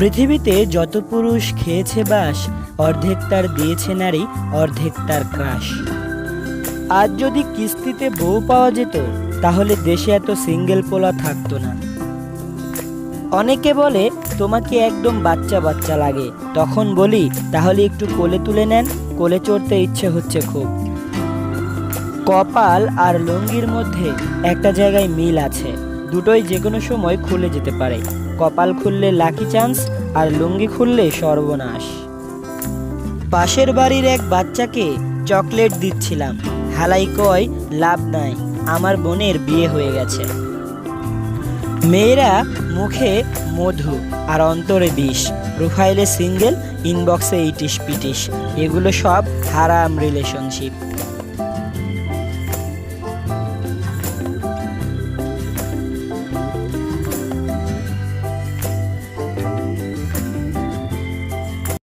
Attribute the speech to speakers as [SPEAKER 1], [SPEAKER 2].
[SPEAKER 1] পৃথিবীতে যত পুরুষ খেয়েছে বাস, অর্ধেক তার দিয়েছে নারী, অর্ধেক তার ক্রাশ। আজ যদি কিস্তিতে বউ পাওয়া যেত, তাহলে দেশে এত সিঙ্গেল পোলা থাকতো না। অনেকে বলে তোমাকে একদম বাচ্চা বাচ্চা লাগে, তখন বলি তাহলে একটু কোলে তুলে নেন, কোলে চড়তে ইচ্ছে হচ্ছে খুব। কপাল আর লুঙ্গির মধ্যে একটা জায়গায় মিল আছে, দুটোই যে কোনো সময় খুলে যেতে পারে। কপাল খুললে লাকি চান্স, আর লুঙ্গি খুললে সর্বনাশ। পাশের বাড়ির এক বাচ্চাকে চকলেট দিচ্ছিলাম, হালাই কয় লাভ নাই, আমার বোনের বিয়ে হয়ে গেছে। মেয়েরা মুখে মধু আর অন্তরে বিষ, প্রোফাইলে সিঙ্গেল, ইনবক্সে ইটিশ পিটিশ, এগুলো সব হারাম রিলেশনশিপ।